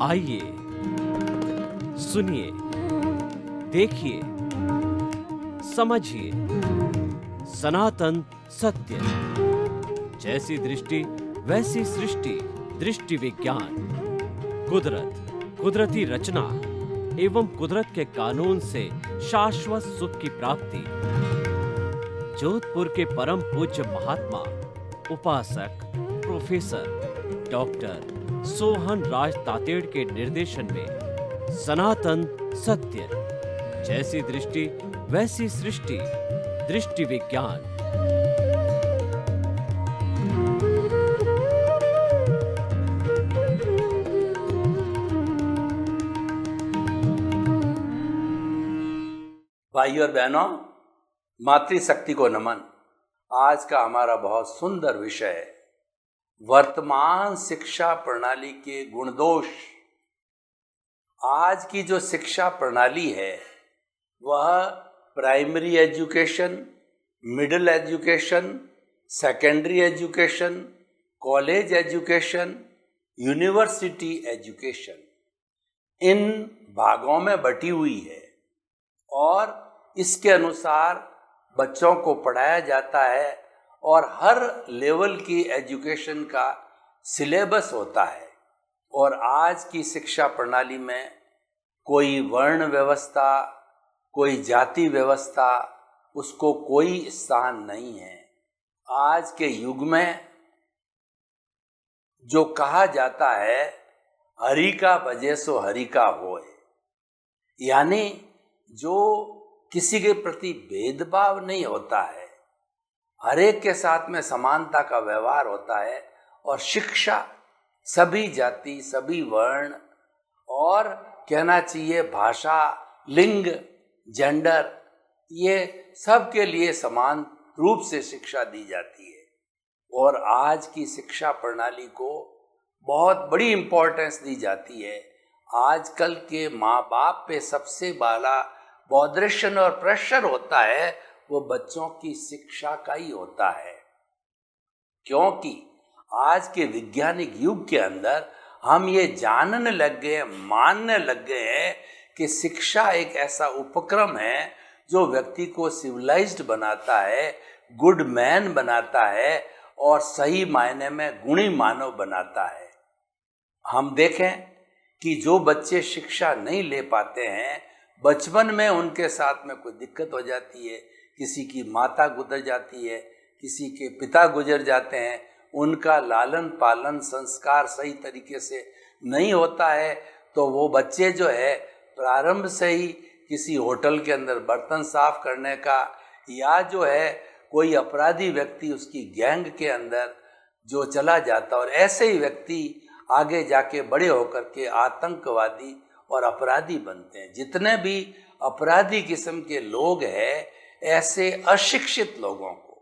आइए, सुनिए, देखिए, समझिए सनातन सत्य। जैसी दृष्टि वैसी सृष्टि, दृष्टि विज्ञान। कुदरत, कुदरती रचना एवं कुदरत के कानून से शाश्वत सुख की प्राप्ति। जोधपुर के परम पूज्य महात्मा उपासक प्रोफेसर डॉक्टर सोहन राज तातेड़ के निर्देशन में सनातन सत्य। जैसी दृष्टि वैसी सृष्टि, दृष्टि विज्ञान। भाइयों और बहनों, मातृशक्ति को नमन। आज का हमारा बहुत सुंदर विषय है वर्तमान शिक्षा प्रणाली के गुणदोष। आज की जो शिक्षा प्रणाली है वह primary education, middle education, secondary education, college education, university education, इन भागों में बटी हुई है और इसके अनुसार बच्चों को पढ़ाया जाता है और हर लेवल की एजुकेशन का सिलेबस होता है। और आज की शिक्षा प्रणाली में कोई वर्ण व्यवस्था, कोई जाति व्यवस्था, उसको कोई स्थान नहीं है। आज के युग में जो कहा जाता है हरि का भजे सो हरि का होए, यानी जो किसी के प्रति भेदभाव नहीं होता है, हर एक के साथ में समानता का व्यवहार होता है। और शिक्षा सभी जाति, सभी वर्ण और कहना चाहिए भाषा, लिंग, जेंडर, ये सब के लिए समान रूप से शिक्षा दी जाती है। और आज की शिक्षा प्रणाली को बहुत बड़ी इम्पोर्टेंस दी जाती है। आजकल के माँ बाप पे सबसे बड़ा बॉदरेशन और प्रेशर होता है वो बच्चों की शिक्षा का ही होता है, क्योंकि आज के वैज्ञानिक युग के अंदर हम ये जानने लग गए, मानने लग गए हैं कि शिक्षा एक ऐसा उपक्रम है जो व्यक्ति को सिविलाइज्ड बनाता है, गुड मैन बनाता है और सही मायने में गुणी मानव बनाता है। हम देखें कि जो बच्चे शिक्षा नहीं ले पाते हैं, बचपन में उनके साथ में कोई दिक्कत हो जाती है, किसी की माता गुजर जाती है, किसी के पिता गुजर जाते हैं, उनका लालन पालन संस्कार सही तरीके से नहीं होता है, तो वो बच्चे जो है प्रारंभ से ही किसी होटल के अंदर बर्तन साफ करने का, या जो है कोई अपराधी व्यक्ति उसकी गैंग के अंदर जो चला जाता, और ऐसे ही व्यक्ति आगे जाके बड़े होकर के आतंकवादी और अपराधी बनते हैं। जितने भी अपराधी किस्म के लोग हैं, ऐसे अशिक्षित लोगों को,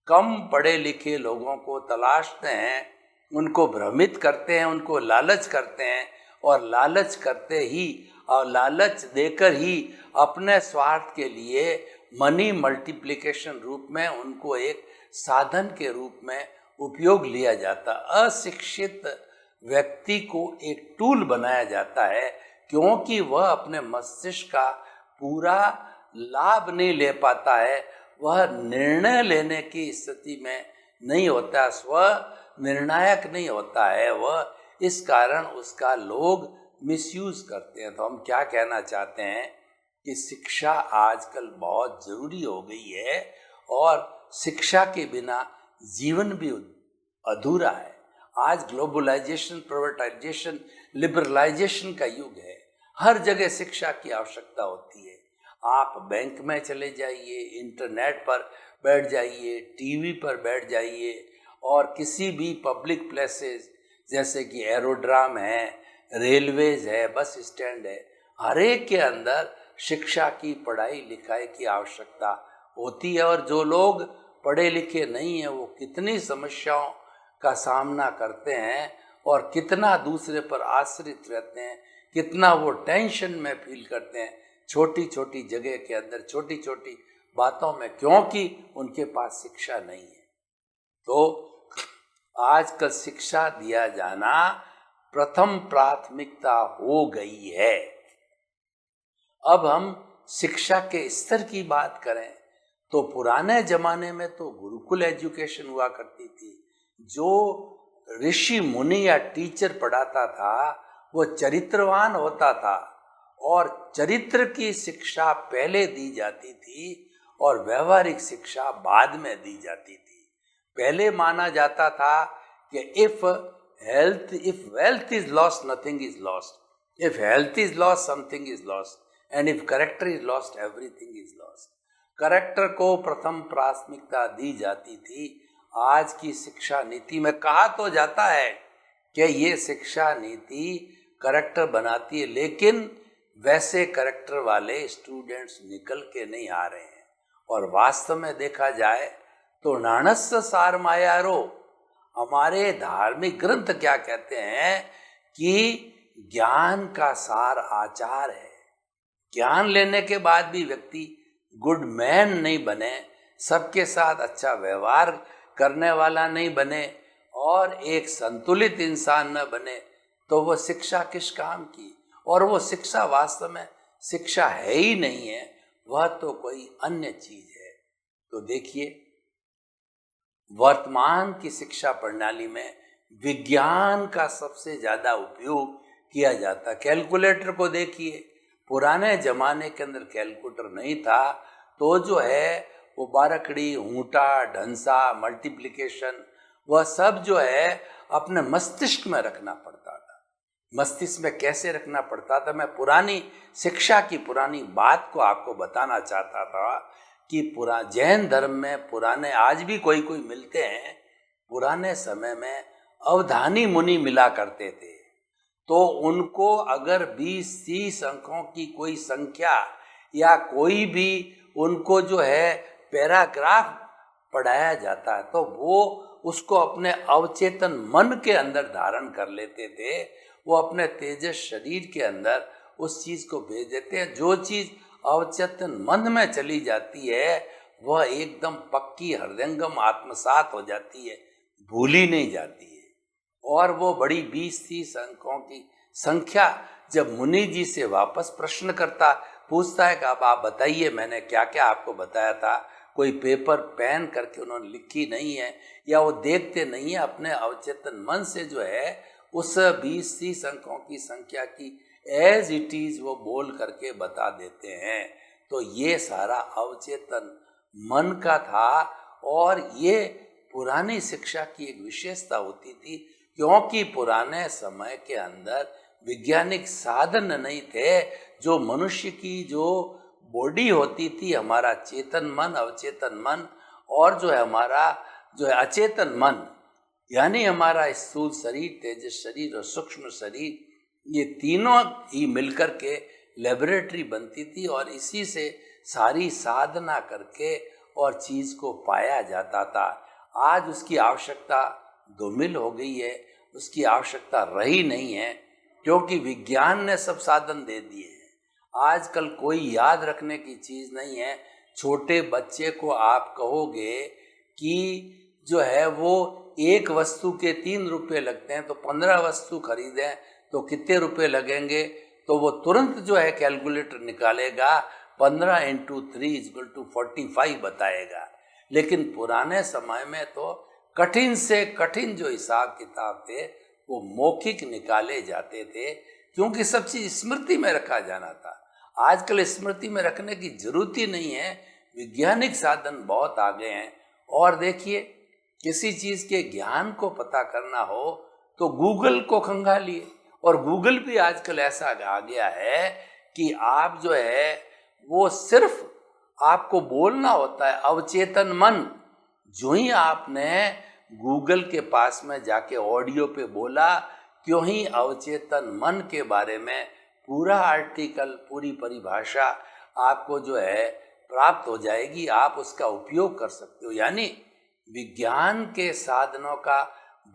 कम पढ़े लिखे लोगों को तलाशते हैं, उनको भ्रमित करते हैं, उनको लालच करते हैं, और लालच करते ही और लालच देकर ही अपने स्वार्थ के लिए मनी मल्टीप्लिकेशन रूप में उनको एक साधन के रूप में उपयोग लिया जाता। अशिक्षित व्यक्ति को एक टूल बनाया जाता है, क्योंकि वह अपने मस्तिष्क का पूरा लाभ नहीं ले पाता है, वह निर्णय लेने की स्थिति में नहीं होता, स्व निर्णायक नहीं होता है वह। इस कारण उसका लोग मिसयूज करते हैं। तो हम क्या कहना चाहते हैं कि शिक्षा आजकल बहुत ज़रूरी हो गई है, और शिक्षा के बिना जीवन भी अधूरा है। आज ग्लोबलाइजेशन, प्राइवेटाइजेशन, लिबरलाइजेशन का युग है। हर जगह शिक्षा की आवश्यकता होती है। आप बैंक में चले जाइए, इंटरनेट पर बैठ जाइए, टीवी पर बैठ जाइए, और किसी भी पब्लिक प्लेसेस जैसे कि एरोड्राम है, रेलवेज है, बस स्टैंड है, हर एक के अंदर शिक्षा की पढ़ाई लिखाई की आवश्यकता होती है। और जो लोग पढ़े लिखे नहीं हैं वो कितनी समस्याओं का सामना करते हैं और कितना दूसरे पर आश्रित रहते हैं, कितना वो टेंशन में फील करते हैं। छोटी छोटी जगह के अंदर छोटी छोटी बातों में, क्योंकि उनके पास शिक्षा नहीं है। तो आजकल शिक्षा दिया जाना प्रथम प्राथमिकता हो गई है। अब हम शिक्षा के स्तर की बात करें तो पुराने जमाने में तो गुरुकुल एजुकेशन हुआ करती थी। जो ऋषि मुनि या टीचर पढ़ाता था वो चरित्रवान होता था और चरित्र की शिक्षा पहले दी जाती थी और व्यवहारिक शिक्षा बाद में दी जाती थी। पहले माना जाता था कि if wealth is lost nothing is lost, if health is lost something is lost, and if character is lost everything is lost. Character को प्रथम प्राथमिकता दी जाती थी। आज की शिक्षा नीति में कहा तो जाता है कि ये शिक्षा नीति कैरेक्टर बनाती है, लेकिन वैसे कैरेक्टर वाले स्टूडेंट्स निकल के नहीं आ रहे हैं। और वास्तव में देखा जाए तो नाणस्य सार मायारो, हमारे धार्मिक ग्रंथ क्या कहते हैं कि ज्ञान का सार आचार है। ज्ञान लेने के बाद भी व्यक्ति गुड मैन नहीं बने, सबके साथ अच्छा व्यवहार करने वाला नहीं बने और एक संतुलित इंसान न बने, तो वो शिक्षा किस काम की। और वो शिक्षा वास्तव में शिक्षा है ही नहीं है, वह तो कोई अन्य चीज है। तो देखिए, वर्तमान की शिक्षा प्रणाली में विज्ञान का सबसे ज्यादा उपयोग किया जाता। कैलकुलेटर को देखिए, पुराने जमाने के अंदर कैलकुलेटर नहीं था तो जो है वो बारकड़ी, ऊंटा, ढंसा, मल्टीप्लिकेशन, वह सब जो है अपने मस्तिष्क में रखना पड़ता था। मस्तिष्क में कैसे रखना पड़ता था, मैं पुरानी शिक्षा की पुरानी बात को आपको बताना चाहता था कि जैन धर्म में पुराने, आज भी कोई कोई मिलते हैं, पुराने समय में अवधानी मुनि मिला करते थे। तो उनको अगर 20-30 अंकों की कोई संख्या या कोई भी उनको जो है पैराग्राफ पढ़ाया जाता है तो वो उसको अपने अवचेतन मन के अंदर धारण कर लेते थे। वो अपने तेजस शरीर के अंदर उस चीज को भेज देते हैं। जो चीज अवचेतन मन में चली जाती है वह एकदम पक्की हृदयंगम आत्मसात हो जाती है, भूली नहीं जाती है। और वो बड़ी 20-30 अंकों की संख्या जब मुनि जी से वापस प्रश्न करता, पूछता है कि अब आप बताइए मैंने क्या क्या आपको बताया था, कोई पेपर पेन करके उन्होंने लिखी नहीं है या वो देखते नहीं है, अपने अवचेतन मन से जो है उस 20-30 अंकों की संख्या की एज इट इज वो बोल करके बता देते हैं। तो ये सारा अवचेतन मन का था। और ये पुरानी शिक्षा की एक विशेषता होती थी, क्योंकि पुराने समय के अंदर वैज्ञानिक साधन नहीं थे। जो मनुष्य की जो बॉडी होती थी, हमारा चेतन मन, अवचेतन मन और जो है हमारा जो है अचेतन मन, यानी हमारा स्थूल शरीर, तेजस शरीर और सूक्ष्म शरीर, ये तीनों ही मिलकर के लेबोरेटरी बनती थी और इसी से सारी साधना करके और चीज को पाया जाता था। आज उसकी आवश्यकता धूमिल हो गई है, उसकी आवश्यकता रही नहीं है, क्योंकि विज्ञान ने सब साधन दे दिए हैं। आजकल कोई याद रखने की चीज नहीं है। छोटे बच्चे को आप कहोगे कि जो है वो एक वस्तु के 3 रुपए लगते हैं तो 15 वस्तु खरीदें तो कितने रुपए लगेंगे, तो वो तुरंत जो है कैलकुलेटर निकालेगा, 15 × 3 = 45 बताएगा। लेकिन पुराने समय में तो कठिन से कठिन जो हिसाब किताब थे वो मौखिक निकाले जाते थे, क्योंकि सब चीज स्मृति में रखा जाना था। आजकल स्मृति में रखने की जरूरत ही नहीं है, वैज्ञानिक साधन बहुत आ गए हैं। और देखिए, किसी चीज के ज्ञान को पता करना हो तो गूगल को खंगालिए, और गूगल भी आजकल ऐसा आ गया है कि आप जो है वो सिर्फ आपको बोलना होता है, अवचेतन मन। जो ही आपने गूगल के पास में जाके ऑडियो पे बोला, क्यों ही अवचेतन मन के बारे में पूरा आर्टिकल, पूरी परिभाषा आपको जो है प्राप्त हो जाएगी। आप उसका उपयोग कर सकते हो। यानी विज्ञान के साधनों का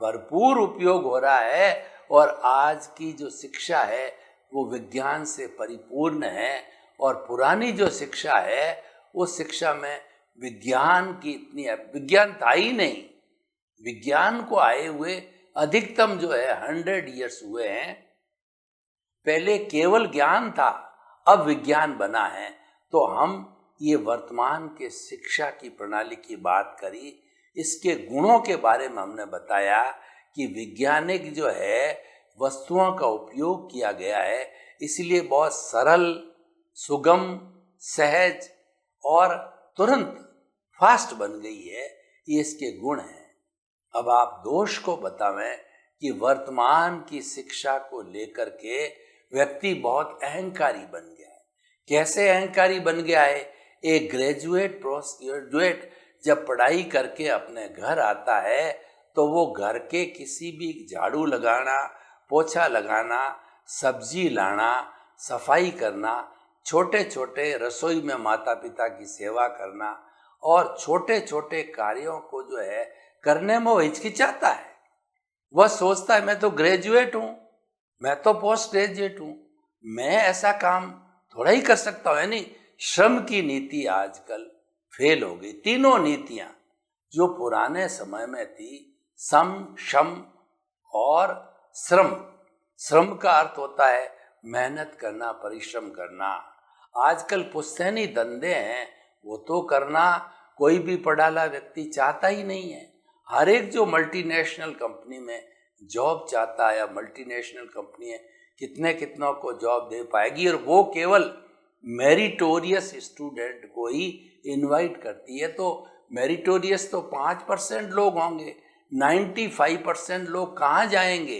भरपूर उपयोग हो रहा है और आज की जो शिक्षा है वो विज्ञान से परिपूर्ण है। और पुरानी जो शिक्षा है उस शिक्षा में विज्ञान की इतनी, विज्ञान था ही नहीं। विज्ञान को आए हुए अधिकतम जो है 100 ईयर्स हुए हैं। पहले केवल ज्ञान था, अब विज्ञान बना है। तो हम ये वर्तमान के शिक्षा की प्रणाली की बात करी, इसके गुणों के बारे में हमने बताया कि वैज्ञानिक जो है वस्तुओं का उपयोग किया गया है, इसलिए बहुत सरल, सुगम, सहज और तुरंत फास्ट बन गई है। ये इसके गुण हैं। अब आप दोष को बतावें कि वर्तमान की शिक्षा को लेकर के व्यक्ति बहुत अहंकारी बन गया है। कैसे अहंकारी बन गया है? एक ग्रेजुएट, पोस्ट ग्रेजुएट जब पढ़ाई करके अपने घर आता है तो वो घर के किसी भी झाड़ू लगाना, पोछा लगाना, सब्जी लाना, सफाई करना, छोटे छोटे रसोई में माता पिता की सेवा करना और छोटे छोटे कार्यों को जो है करने में वो हिचकिचाता है। वह सोचता है मैं तो ग्रेजुएट हूँ, मैं तो पोस्ट ग्रेजुएट हूँ, मैं ऐसा काम थोड़ा ही कर सकता हूँ। यानी श्रम की नीति आजकल फेल हो गई। तीनों नीतियां जो पुराने समय में थी, सम, शम और श्रम। श्रम का अर्थ होता है मेहनत करना, परिश्रम करना। आजकल पुश्तैनी धंधे हैं, वो तो करना कोई भी पढ़ा व्यक्ति चाहता ही नहीं है। हर एक जो मल्टीनेशनल कंपनी में जॉब चाहता है, या मल्टीनेशनल कंपनी है कितने कितनों को जॉब दे पाएगी, और वो केवल मेरिटोरियस स्टूडेंट को ही इनवाइट करती है। तो मेरिटोरियस तो 5% लोग होंगे, 95% लोग कहाँ जाएंगे?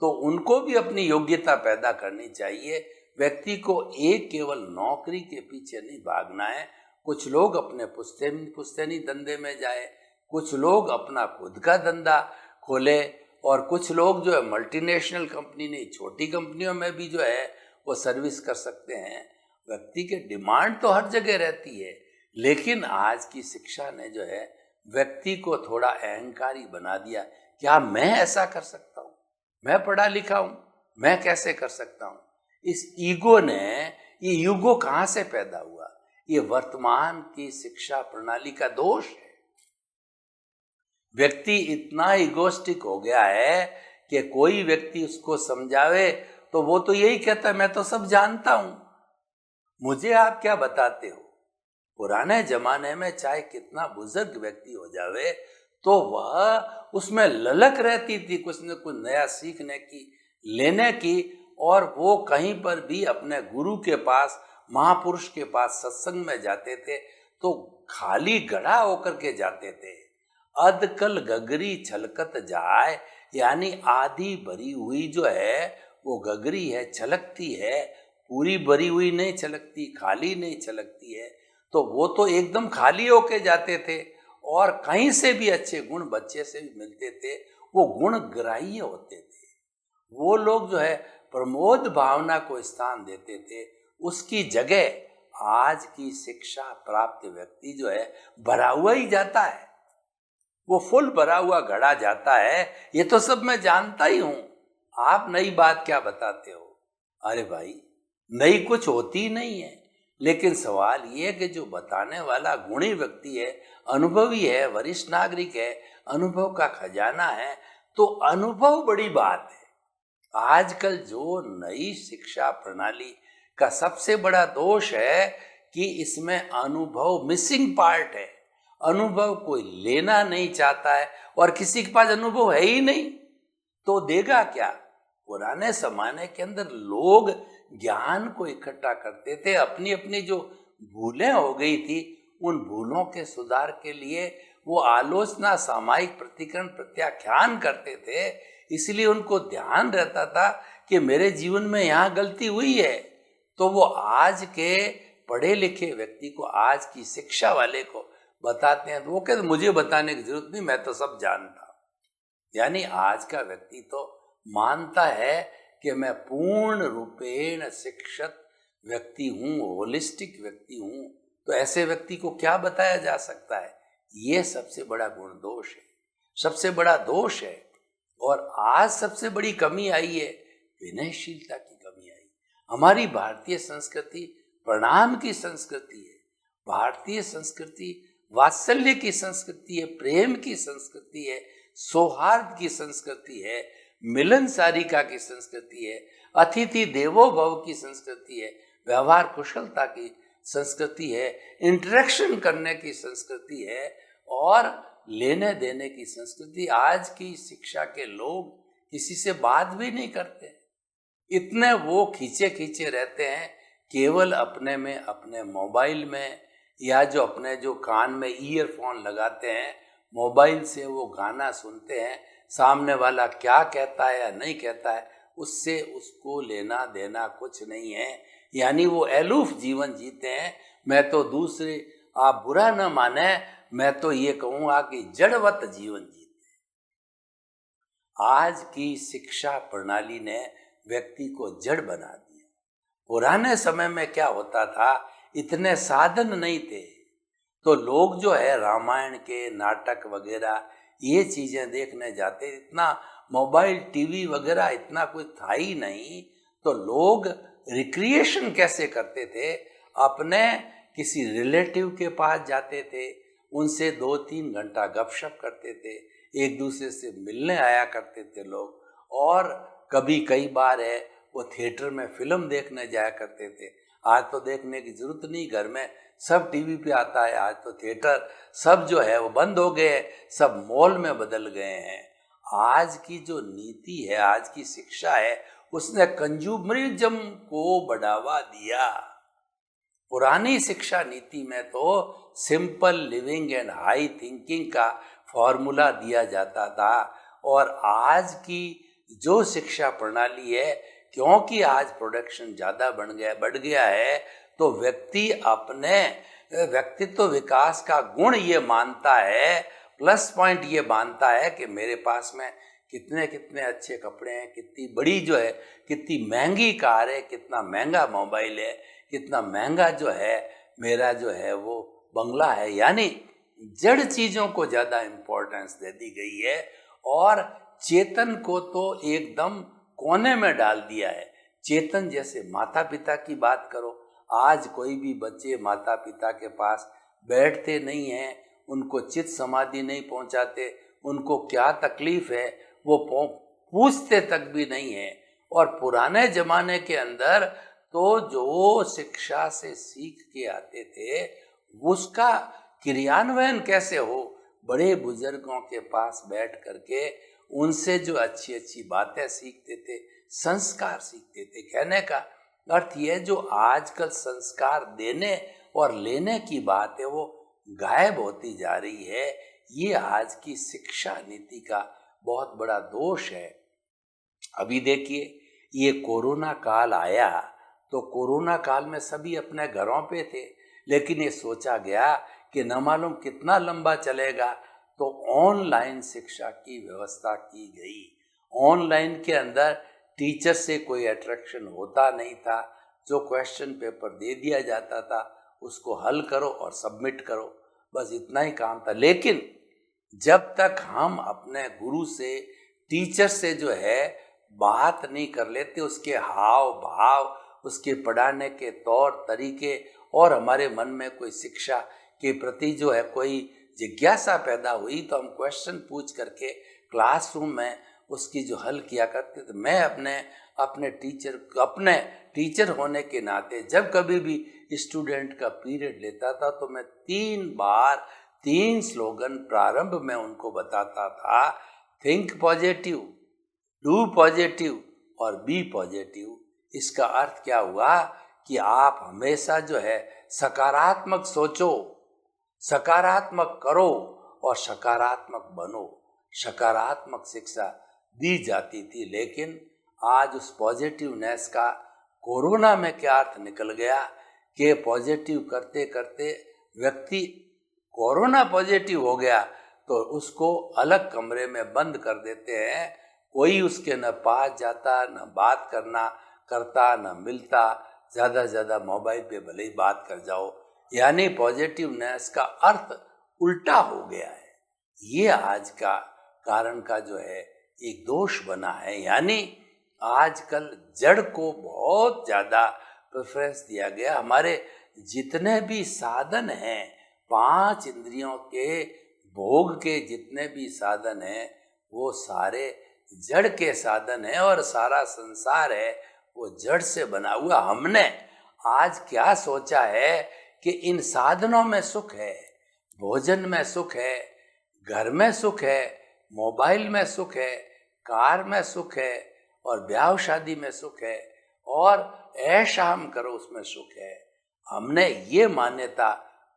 तो उनको भी अपनी योग्यता पैदा करनी चाहिए। व्यक्ति को एक केवल नौकरी के पीछे नहीं भागना है। कुछ लोग अपने पुश्तैनी धंधे में जाए, कुछ लोग अपना खुद का धंधा खोले, और कुछ लोग जो है मल्टीनेशनल कंपनी नहीं, छोटी कंपनियों में भी जो है वो सर्विस कर सकते हैं। व्यक्ति के डिमांड तो हर जगह रहती है, लेकिन आज की शिक्षा ने जो है व्यक्ति को थोड़ा अहंकारी बना दिया। क्या मैं ऐसा कर सकता हूँ? मैं पढ़ा लिखा हूँ, मैं कैसे कर सकता हूँ? इस ईगो ने, ये ईगो कहाँ से पैदा हुआ? ये वर्तमान की शिक्षा प्रणाली का दोष है। व्यक्ति इतना इगोस्टिक हो गया है कि कोई व्यक्ति उसको समझावे तो वो तो यही कहता है मैं तो सब जानता हूं, मुझे आप क्या बताते हो। पुराने जमाने में चाहे कितना बुजुर्ग व्यक्ति हो जावे तो वह उसमें ललक रहती थी कुछ न कुछ नया सीखने की, लेने की, और वो कहीं पर भी अपने गुरु के पास, महापुरुष के पास सत्संग में जाते थे तो खाली घड़ा होकर के जाते थे। अधकल गगरी छलकत जाए, यानी आधी भरी हुई जो है वो गगरी है, छलकती है, पूरी भरी हुई नहीं छलकती, खाली नहीं छलकती है। तो वो तो एकदम खाली होके जाते थे, और कहीं से भी अच्छे गुण बच्चे से भी मिलते थे, वो गुण ग्राह्य होते थे। वो लोग जो है प्रमोद भावना को स्थान देते थे। उसकी जगह आज की शिक्षा प्राप्त व्यक्ति जो है भरा हुआ ही जाता है, वो फुल भरा हुआ घड़ा जाता है। ये तो सब मैं जानता ही हूं, आप नई बात क्या बताते हो? अरे भाई, नई कुछ होती नहीं है। लेकिन सवाल ये कि जो बताने वाला गुणी व्यक्ति है, अनुभवी है, वरिष्ठ नागरिक है, अनुभव का खजाना है, तो अनुभव बड़ी बात है। आजकल जो नई शिक्षा प्रणाली का सबसे बड़ा दोष है कि इसमें अनुभव मिसिंग पार्ट है। अनुभव कोई लेना नहीं चाहता है, और किसी के पास अनुभव है ही नहीं तो देगा क्या? पुराने जमाने के अंदर लोग ज्ञान को इकट्ठा करते थे, अपनी अपनी जो भूलें हो गई थी उन भूलों के सुधार के लिए वो आलोचना, सामायिक प्रतिकरण, प्रत्याख्यान करते थे। इसलिए उनको ध्यान रहता था कि मेरे जीवन में यहाँ गलती हुई है। तो वो आज के पढ़े लिखे व्यक्ति को, आज की शिक्षा वाले को बताते हैं तो वो कहते मुझे बताने की जरूरत नहीं, मैं तो सब जानता हूँ। यानी आज का व्यक्ति तो मानता है कि मैं पूर्ण रूपेण शिक्षित व्यक्ति हूँ, होलिस्टिक व्यक्ति हूँ। तो ऐसे व्यक्ति को क्या बताया जा सकता है? ये सबसे बड़ा गुण दोष है, सबसे बड़ा दोष है। और आज सबसे बड़ी कमी आई है, विनयशीलता की कमी आई। हमारी भारतीय संस्कृति प्रणाम की संस्कृति है। भारतीय संस्कृति वात्सल्य की संस्कृति है, प्रेम की संस्कृति है, सौहार्द की संस्कृति है, मिलनसारिता की संस्कृति है, अतिथि देवो भव की संस्कृति है, व्यवहार कुशलता की संस्कृति है, इंटरेक्शन करने की संस्कृति है और लेने देने की संस्कृति। आज की शिक्षा के लोग किसी से बात भी नहीं करते, इतने वो खींचे खींचे रहते हैं केवल अपने में, अपने मोबाइल में, या जो अपने जो कान में ईयरफोन लगाते हैं, मोबाइल से वो गाना सुनते हैं, सामने वाला क्या कहता है या नहीं कहता है उससे उसको लेना देना कुछ नहीं है। यानी वो एलूफ जीवन जीते हैं। मैं तो दूसरे, आप बुरा न माने, मैं तो ये कहूँगा कि जड़वत जीवन जीते हैं। आज की शिक्षा प्रणाली ने व्यक्ति को जड़ बना दिया। पुराने समय में क्या होता था, इतने साधन नहीं थे, तो लोग जो है रामायण के नाटक वगैरह ये चीजें देखने जाते। इतना मोबाइल टीवी वगैरह इतना कुछ था ही नहीं, तो लोग रिक्रिएशन कैसे करते थे, अपने किसी रिलेटिव के पास जाते थे, उनसे 2-3 घंटा गपशप करते थे, एक दूसरे से मिलने आया करते थे लोग, और कभी कई बार है वो थिएटर में फिल्म देखने जाया करते थे। आज तो देखने की जरूरत नहीं, घर में सब टीवी पे आता है। आज तो थिएटर सब जो है वो बंद हो गए, सब मॉल में बदल गए हैं। आज की जो नीति है, आज की शिक्षा है, उसने कंज्यूमरिज्म को बढ़ावा दिया। पुरानी शिक्षा नीति में तो simple living and high thinking का फॉर्मूला दिया जाता था, और आज की जो शिक्षा प्रणाली है, क्योंकि आज प्रोडक्शन ज़्यादा बढ़ गया है, तो व्यक्ति अपने व्यक्तित्व विकास का गुण ये मानता है, प्लस पॉइंट ये मानता है कि मेरे पास में कितने कितने अच्छे कपड़े हैं, कितनी बड़ी जो है, कितनी महंगी कार है, कितना महंगा मोबाइल है, कितना महंगा जो है मेरा जो है वो बंगला है। यानी जड़ चीज़ों को ज़्यादा इम्पोर्टेंस दे दी गई है, और चेतन को तो एकदम कोने में डाल दिया है। चेतन जैसे माता पिता की बात करो, आज कोई भी बच्चे माता पिता के पास बैठते नहीं हैं, उनको चित समाधि नहीं पहुंचाते, उनको क्या तकलीफ है वो पूछते तक भी नहीं है। और पुराने जमाने के अंदर तो जो शिक्षा से सीख के आते थे, उसका क्रियान्वयन कैसे हो, बड़े बुजुर्गों के पास बैठ करके उनसे जो अच्छी अच्छी बातें सीखते थे, संस्कार सीखते थे। कहने का अर्थ यह, जो आजकल संस्कार देने और लेने की बात है वो गायब होती जा रही है। ये आज की शिक्षा नीति का बहुत बड़ा दोष है। अभी देखिए, ये कोरोना काल आया, तो कोरोना काल में सभी अपने घरों पे थे, लेकिन ये सोचा गया कि न मालूम कितना लंबा चलेगा, तो ऑनलाइन शिक्षा की व्यवस्था की गई। ऑनलाइन के अंदर टीचर से कोई अट्रैक्शन होता नहीं था, जो क्वेश्चन पेपर दे दिया जाता था उसको हल करो और सबमिट करो, बस इतना ही काम था। लेकिन जब तक हम अपने गुरु से, टीचर से जो है बात नहीं कर लेते, उसके हाव भाव, उसके पढ़ाने के तौर तरीके, और हमारे मन में कोई शिक्षा के प्रति जो है कोई जिज्ञासा पैदा हुई, तो हम क्वेश्चन पूछ करके क्लासरूम में उसकी जो हल किया करते थे। मैं अपने टीचर होने के नाते जब कभी भी स्टूडेंट का पीरियड लेता था, तो मैं 3 स्लोगन प्रारंभ में उनको बताता था, थिंक पॉजिटिव, डू पॉजिटिव और बी पॉजिटिव। इसका अर्थ क्या हुआ कि आप हमेशा जो है सकारात्मक सोचो, सकारात्मक करो और सकारात्मक बनो। सकारात्मक शिक्षा दी जाती थी, लेकिन आज उस पॉजिटिवनेस का कोरोना में क्या अर्थ निकल गया कि पॉजिटिव करते करते व्यक्ति कोरोना पॉजिटिव हो गया तो उसको अलग कमरे में बंद कर देते हैं, कोई उसके न पास जाता, न बात करता, न मिलता, ज़्यादा से ज़्यादा मोबाइल पे भले ही बात कर जाओ। यानी पॉजिटिवनेस का अर्थ उल्टा हो गया है। ये आज का कारण का जो है एक दोष बना है। यानी आजकल जड़ को बहुत ज्यादा प्रेफरेंस दिया गया। हमारे जितने भी साधन हैं, 5 इंद्रियों के भोग के जितने भी साधन हैं, वो सारे जड़ के साधन हैं और सारा संसार है वो जड़ से बना हुआ। हमने आज क्या सोचा है कि इन साधनों में सुख है, भोजन में सुख है, घर में सुख है, मोबाइल में सुख है, कार में सुख है और ब्याह शादी में सुख है और ऐशा हम करो उसमें सुख है। हमने ये मान्यता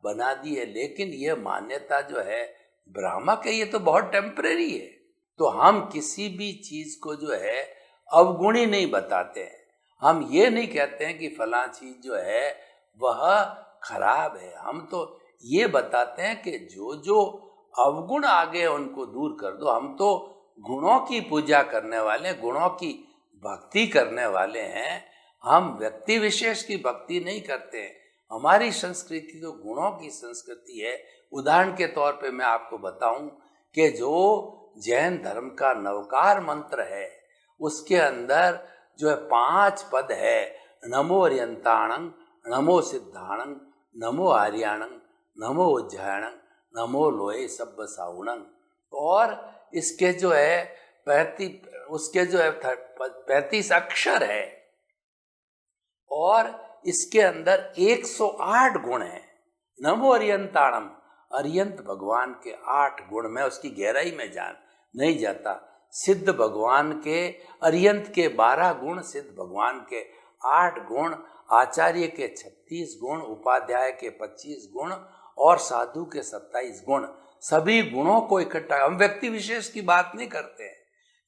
बना दी है, लेकिन ये मान्यता जो है भ्रामक है, ये तो बहुत टेम्परेरी है। तो हम किसी भी चीज को जो है अवगुणी नहीं बताते हैं। हम ये नहीं कहते हैं कि फलां चीज जो है वह खराब है। हम तो ये बताते हैं कि जो जो अवगुण आ गए उनको दूर कर दो। हम तो गुणों की पूजा करने वाले, गुणों की भक्ति करने वाले हैं। हम व्यक्ति विशेष की भक्ति नहीं करते हैं। हमारी संस्कृति तो गुणों की संस्कृति है। उदाहरण के तौर पे मैं आपको बताऊं कि जो जैन धर्म का नवकार मंत्र है उसके अंदर जो है 5 पद है, नमो अर्यंताणं, नमो सिद्धाणं, नमो आर्याणं, नमो उज्जयाणं, नमो लोए सब्ब साउणं। और इसके जो है 35 अक्षर है और इसके अंदर 108 गुण है। नमो अर्यंताणम, अर्यंत भगवान के 8 गुण, में उसकी गहराई में नहीं जाता। सिद्ध भगवान के, अर्यंत के 12 गुण, सिद्ध भगवान के 8 गुण, आचार्य के 36 गुण, उपाध्याय के 25 गुण और साधु के 27 गुण। सभी गुणों को इकट्ठा, हम व्यक्ति विशेष की बात नहीं करते हैं।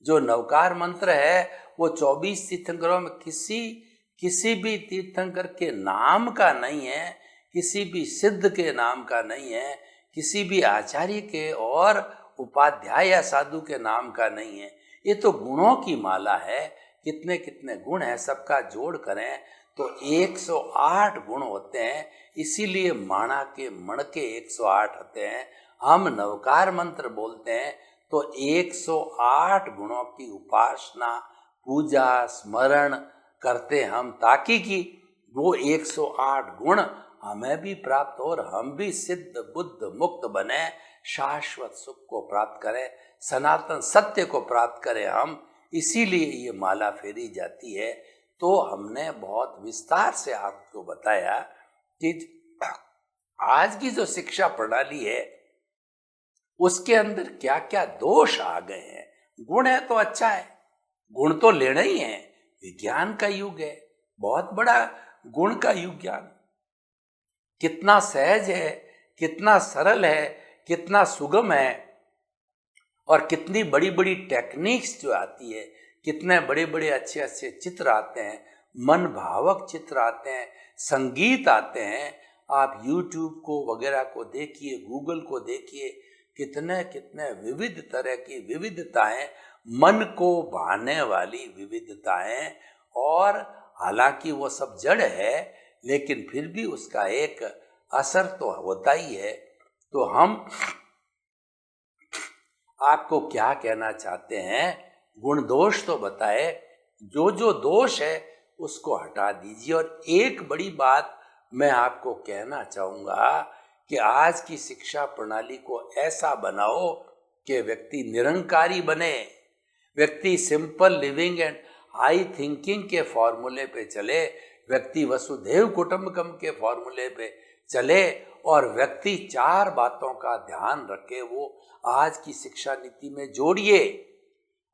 जो नवकार मंत्र है वो 24 तीर्थंकरों में किसी भी तीर्थंकर के नाम का नहीं है, किसी भी सिद्ध के नाम का नहीं है, किसी भी आचार्य के और उपाध्याय या साधु के नाम का नहीं है। ये तो गुणों की माला है। कितने कितने गुण हैं, सबका जोड़ करें तो 108 गुण होते हैं। इसीलिए माणा के मण के 108 होते हैं। हम नवकार मंत्र बोलते हैं तो 108 गुणों की उपासना, पूजा, स्मरण करते हम, ताकि कि वो 108 गुण हमें भी प्राप्त हो और हम भी सिद्ध बुद्ध मुक्त बने, शाश्वत सुख को प्राप्त करें, सनातन सत्य को प्राप्त करें हम। इसीलिए ये माला फेरी जाती है। तो हमने बहुत विस्तार से आपको बताया कि आज की जो शिक्षा प्रणाली है उसके अंदर क्या क्या दोष आ गए हैं। गुण है तो अच्छा है, गुण तो लेना ही है। विज्ञान का युग है, बहुत बड़ा गुण का युग। ज्ञान कितना सहज है, कितना सरल है, कितना सुगम है और कितनी बड़ी बड़ी टेक्निक्स जो आती है, कितने बड़े बड़े अच्छे अच्छे चित्र आते हैं, मन भावक चित्र आते हैं, संगीत आते हैं। आप YouTube को वगैरह को देखिए, गूगल को देखिए, कितने कितने विविध तरह की विविधताएं, मन को भाने वाली विविधताएं। और हालांकि वो सब जड़ है लेकिन फिर भी उसका एक असर तो होता ही है। तो हम आपको क्या कहना चाहते हैं, गुण दोष तो बताए, जो जो दोष है उसको हटा दीजिए। और एक बड़ी बात मैं आपको कहना चाहूँगा कि आज की शिक्षा प्रणाली को ऐसा बनाओ कि व्यक्ति निरंकारी बने, व्यक्ति simple living and high thinking के फॉर्मूले पे चले, व्यक्ति वसुधैव कुटुंबकम के फॉर्मूले पे चले और व्यक्ति 4 बातों का ध्यान रखे। वो आज की शिक्षा नीति में जोड़िए।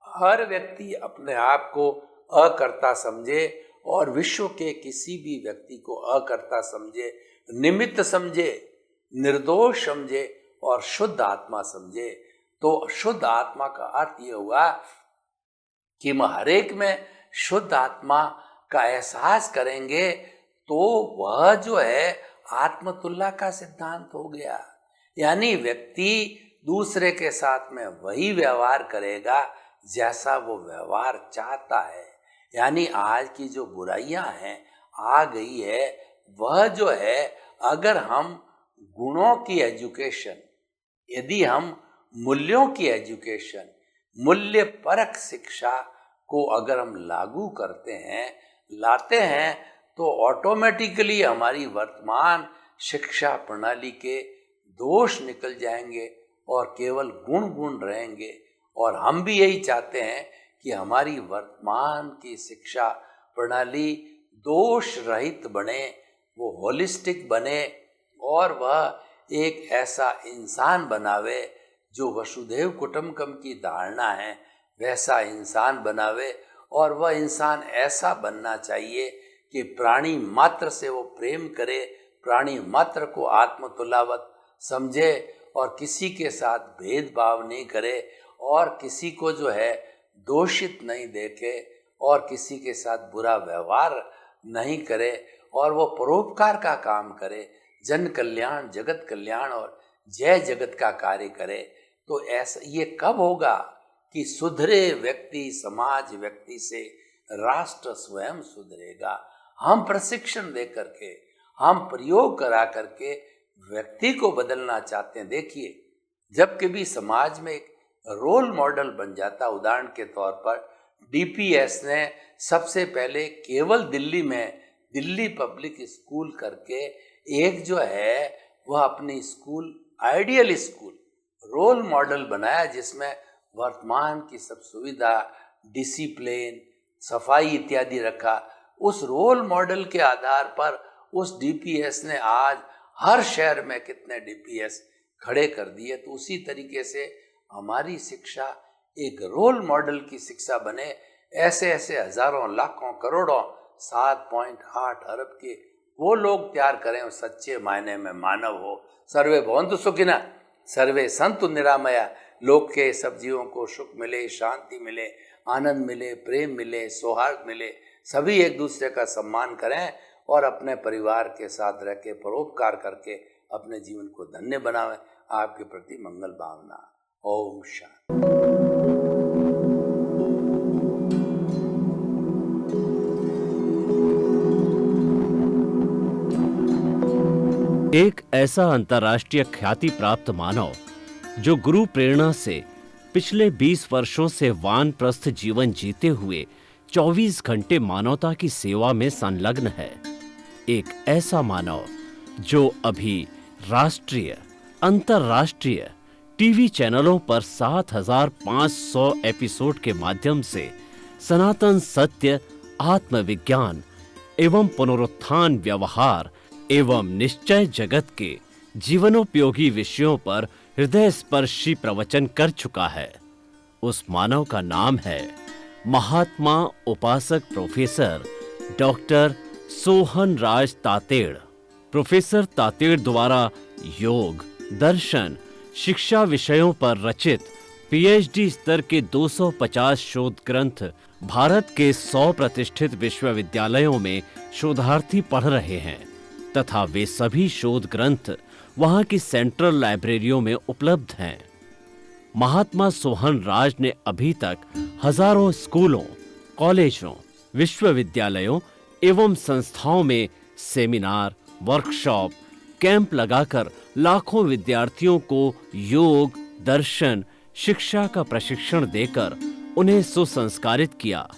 हर व्यक्ति अपने आप को अकर्ता समझे और विश्व के किसी भी व्यक्ति को अकर्ता समझे, निमित्त समझे, निर्दोष समझे और शुद्ध आत्मा समझे। तो शुद्ध आत्मा का अर्थ ये हुआ कि हम हर एक में शुद्ध आत्मा का एहसास करेंगे तो वह जो है आत्मतुल्य का सिद्धांत हो गया। यानी व्यक्ति दूसरे के साथ में वही व्यवहार करेगा जैसा वो व्यवहार चाहता है। यानी आज की जो बुराइयां हैं आ गई है, वह जो है अगर हम गुणों की एजुकेशन, यदि हम मूल्यों की एजुकेशन, मूल्य परक शिक्षा को अगर हम लागू करते हैं, लाते हैं, तो ऑटोमेटिकली हमारी वर्तमान शिक्षा प्रणाली के दोष निकल जाएंगे और केवल गुण रहेंगे। और हम भी यही चाहते हैं कि हमारी वर्तमान की शिक्षा प्रणाली दोष रहित बने, वो होलिस्टिक बने और वह एक ऐसा इंसान बनावे जो वसुधैव कुटुंबकम की धारणा है वैसा इंसान बनावे। और वह इंसान ऐसा बनना चाहिए कि प्राणी मात्र से वो प्रेम करे, प्राणी मात्र को आत्मतुलावत समझे और किसी के साथ भेदभाव नहीं करे और किसी को जो है दोषित नहीं देखे और किसी के साथ बुरा व्यवहार नहीं करे और वो परोपकार का काम करे, जन कल्याण, जगत कल्याण और जय जगत का कार्य करे। तो ऐसा ये कब होगा कि सुधरे व्यक्ति, समाज व्यक्ति से राष्ट्र स्वयं सुधरेगा। हम प्रशिक्षण दे करके, हम प्रयोग करा करके व्यक्ति को बदलना चाहते हैं। देखिए, जब कभी समाज में एक रोल मॉडल बन जाता, उदाहरण के तौर पर डीपीएस ने सबसे पहले केवल दिल्ली में दिल्ली पब्लिक स्कूल करके एक जो है वह अपनी school ideal school role model बनाया, जिसमें वर्तमान की सब सुविधा, डिसिप्लिन, सफाई इत्यादि रखा। उस रोल मॉडल के आधार पर उस डीपीएस ने आज हर शहर में कितने डीपीएस खड़े कर दिए। तो उसी तरीके से हमारी शिक्षा एक रोल मॉडल की शिक्षा बने। ऐसे ऐसे हजारों, लाखों, करोड़ों, 7.8 अरब के वो लोग तैयार करें सच्चे मायने में मानव हो। सर्वे भवन्तु सुखिनः, सर्वे सन्तु निरामया। लोक के सब जीवों को सुख मिले, शांति मिले, आनंद मिले, प्रेम मिले, सौहार्द मिले। सभी एक दूसरे का सम्मान करें और अपने परिवार के साथ रह के परोपकार करके अपने जीवन को धन्य बनावें। आपके प्रति मंगल भावना। ओम शांति। एक ऐसा अंतर्राष्ट्रीय ख्याति प्राप्त मानव जो गुरु प्रेरणा से पिछले 20 वर्षों से वानप्रस्थ जीवन जीते हुए 24 घंटे मानवता की सेवा में संलग्न है। एक ऐसा मानव जो अभी राष्ट्रीय, अंतर्राष्ट्रीय टीवी चैनलों पर 7,500 एपिसोड के माध्यम से सनातन सत्य, आत्मविज्ञान एवं पुनरुत्थान, व्यवहार एवं निश्चय जगत के जीवनोपयोगी विषयों पर हृदय स्पर्शी प्रवचन कर चुका है। उस मानव का नाम है महात्मा उपासक प्रोफेसर डॉक्टर सोहन राज तातेड़। प्रोफेसर तातेड़ द्वारा योग, दर्शन, शिक्षा विषयों पर रचित पीएचडी स्तर के 250 शोध ग्रंथ भारत के 100 प्रतिष्ठित विश्वविद्यालयों में शोधार्थी पढ़ रहे हैं तथा वे सभी शोध ग्रंथ वहां की सेंट्रल लाइब्रेरियों में उपलब्ध हैं। महात्मा सोहन राज ने अभी तक हजारों स्कूलों, कॉलेजों, विश्वविद्यालयों एवं संस्थाओं में सेमिनार, वर्कशॉप, कैंप लगाकर लाखों विद्यार्थियों को योग, दर्शन, शिक्षा का प्रशिक्षण देकर उन्हें सुसंस्कारित किया।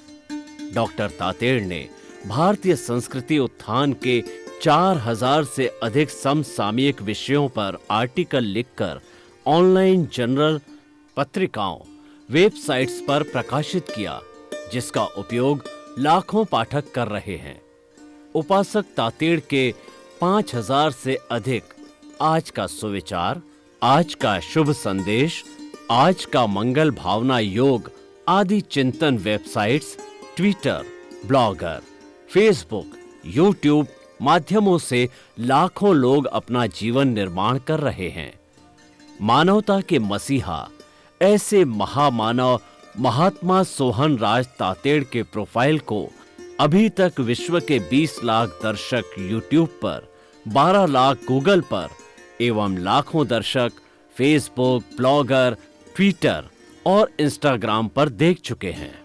डॉक्टर तातेड़ ने भारतीय संस्कृति उत्थान के 4000 से अधिक समसामयिक विषयों पर आर्टिकल लिखकर ऑनलाइन जर्नल, पत्रिकाओं, वेबसाइट्स पर प्रकाशित किया, जिसका उपयोग लाखों पाठक कर रहे हैं। उपासक तातेड़ के 5000 से अधिक आज का सुविचार, आज का शुभ संदेश, आज का मंगल भावना योग आदि चिंतन websites, Twitter, blogger, Facebook, YouTube माध्यमों से लाखों लोग अपना जीवन निर्माण कर रहे हैं। मानवता के मसीहा ऐसे महामानव महात्मा सोहन राज तातेड़ के प्रोफाइल को अभी तक विश्व के 20 लाख दर्शक यूट्यूब पर, 12 लाख गूगल पर एवं लाखों दर्शक फेसबुक, ब्लॉगर, ट्विटर और इंस्टाग्राम पर देख चुके हैं।